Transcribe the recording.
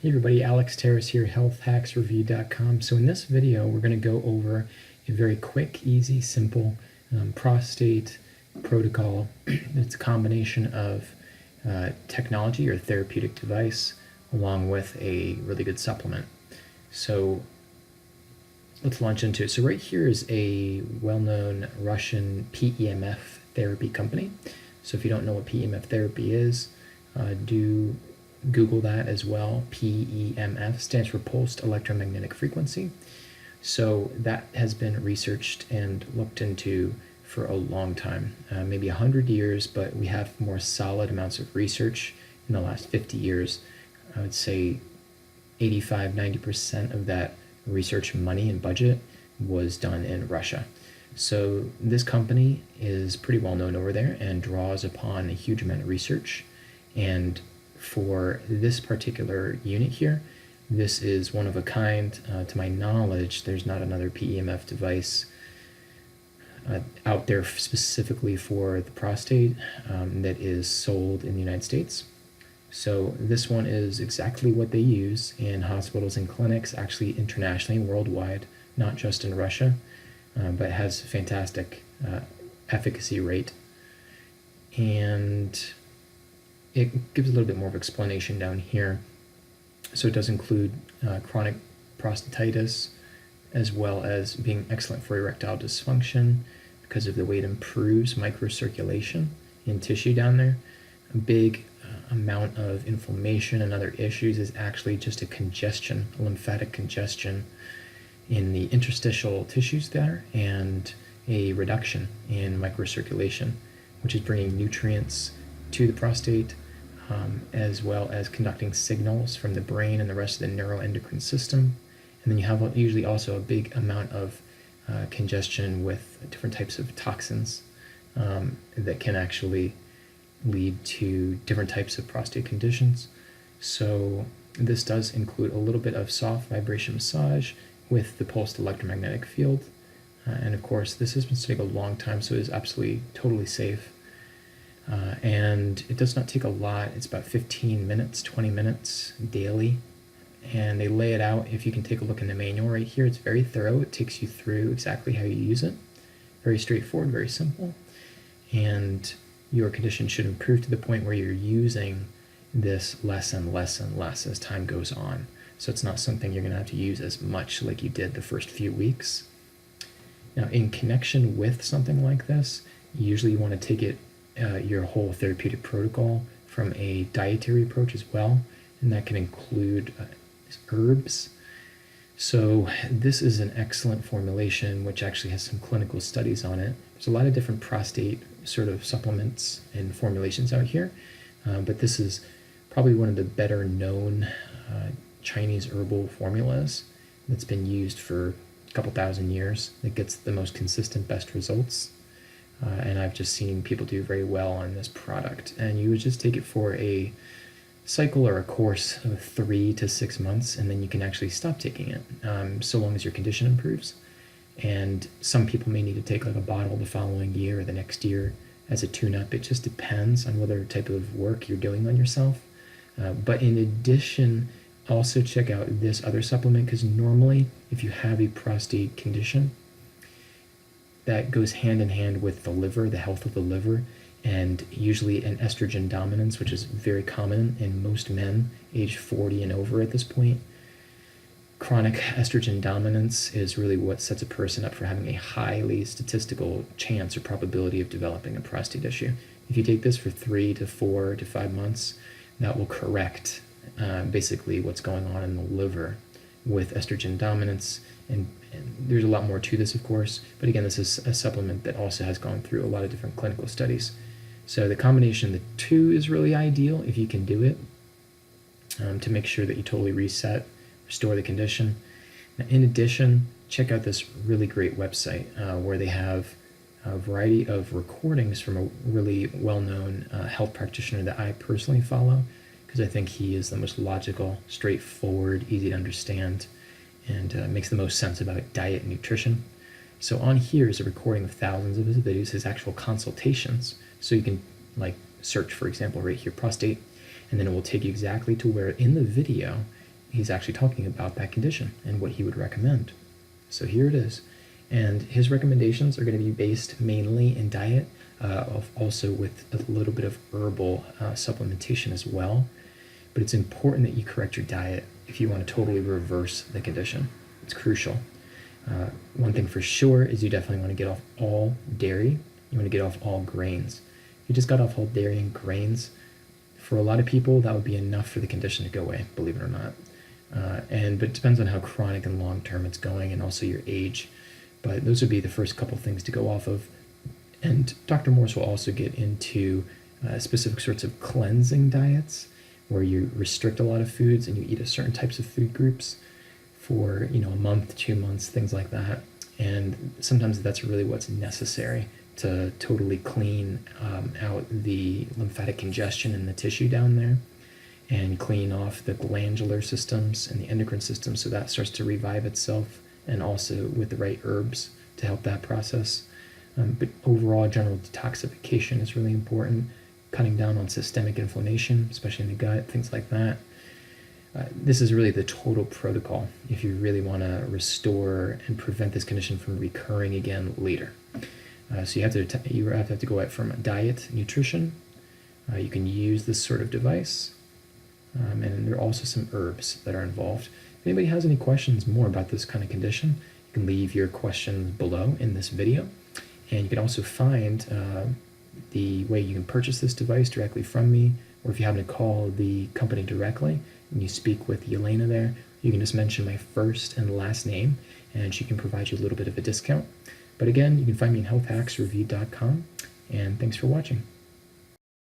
Hey everybody, Alex Terrace here, healthhacksreview.com. So in this video, we're going to go over a very quick, easy, simple prostate protocol. It's a combination of technology or therapeutic device along with a really good supplement. So let's launch into it. So right here is a well-known Russian PEMF therapy company. So if you don't know what PEMF therapy is, do Google that as well. PEMF stands for pulsed electromagnetic frequency. So that has been researched and looked into for a long time, maybe 100 years, but we have more solid amounts of research in the last 50 years. I would say 85–90% of that research money and budget was done in Russia. So this company is pretty well known over there and draws upon a huge amount of research. And for this particular unit here, this is one of a kind. To my knowledge, there's not another PEMF device out there specifically for the prostate that is sold in the United States. So this one is exactly what they use in hospitals and clinics, actually internationally, worldwide, not just in Russia, but it has fantastic efficacy rate. And it gives a little bit more of explanation down here. So it does include chronic prostatitis, as well as being excellent for erectile dysfunction because of the way it improves microcirculation in tissue down there. A big amount of inflammation and other issues is actually just a congestion, a lymphatic congestion in the interstitial tissues there, and a reduction in microcirculation, which is bringing nutrients to the prostate, as well as conducting signals from the brain and the rest of the neuroendocrine system. And then you have usually also a big amount of congestion with different types of toxins that can actually lead to different types of prostate conditions. So this does include a little bit of soft vibration massage with the pulsed electromagnetic field. And of course, this has been studied a long time, so it is absolutely totally safe. And it does not take a lot. It's about 15 minutes, 20 minutes daily. And they lay it out. If you can take a look in the manual right here, it's very thorough. It takes you through exactly how you use it. Very straightforward, very simple. And your condition should improve to the point where you're using this less and less and less as time goes on. So it's not something you're going to have to use as much like you did the first few weeks. Now, in connection with something like this, usually you want to take it your whole therapeutic protocol from a dietary approach as well, and that can include herbs. So this is an excellent formulation which actually has some clinical studies on it. There's a lot of different prostate sort of supplements and formulations out here, but this is probably one of the better known Chinese herbal formulas that's been used for a couple thousand years, that gets the most consistent, best results. And I've just seen people do very well on this product. And you would just take it for a cycle or a course of 3 to 6 months, and then you can actually stop taking it, so long as your condition improves. And some people may need to take like a bottle the following year or the next year as a tune-up. It just depends on whether type of work you're doing on yourself. But in addition, also check out this other supplement, because normally if you have a prostate condition, that goes hand in hand with the liver, the health of the liver, and usually an estrogen dominance, which is very common in most men age 40 and over at this point. Chronic estrogen dominance is really what sets a person up for having a highly statistical chance or probability of developing a prostate issue. If you take this for 3 to 4 to 5 months, that will correct basically what's going on in the liver with estrogen dominance. And there's a lot more to this, of course, but again, this is a supplement that also has gone through a lot of different clinical studies. So the combination of the two is really ideal if you can do it, to make sure that you totally reset, restore the condition. Now, in addition, check out this really great website where they have a variety of recordings from a really well-known health practitioner that I personally follow, because I think he is the most logical, straightforward, easy to understand, and makes the most sense about diet and nutrition. So on here is a recording of thousands of his videos, his actual consultations. So you can like search, for example, right here, prostate, and then it will take you exactly to where in the video he's actually talking about that condition and what he would recommend. So here it is. And his recommendations are going to be based mainly in diet, also with a little bit of herbal supplementation as well. But it's important that you correct your diet if you want to totally reverse the condition. It's crucial. One thing for sure is you definitely want to get off all dairy. You want to get off all grains. If you just got off all dairy and grains, for a lot of people, that would be enough for the condition to go away, believe it or not. But it depends on how chronic and long-term it's going and also your age. But those would be the first couple things to go off of. And Dr. Morse will also get into specific sorts of cleansing diets where you restrict a lot of foods and you eat a certain types of food groups for a month, 2 months, things like that. And sometimes that's really what's necessary to totally clean out the lymphatic congestion in the tissue down there and clean off the glandular systems and the endocrine system so that starts to revive itself, and also with the right herbs to help that process. But overall, general detoxification is really important, cutting down on systemic inflammation, especially in the gut, things like that. This is really the total protocol if you really want to restore and prevent this condition from recurring again later. So you have to go out from diet, nutrition. You can use this sort of device. And there are also some herbs that are involved. If anybody has any questions more about this kind of condition, you can leave your questions below in this video. And you can also find the way you can purchase this device directly from me, or if you happen to call the company directly and you speak with Yelena there, you can just mention my first and last name and she can provide you a little bit of a discount. But again, you can find me in healthhacksreview.com, and thanks for watching.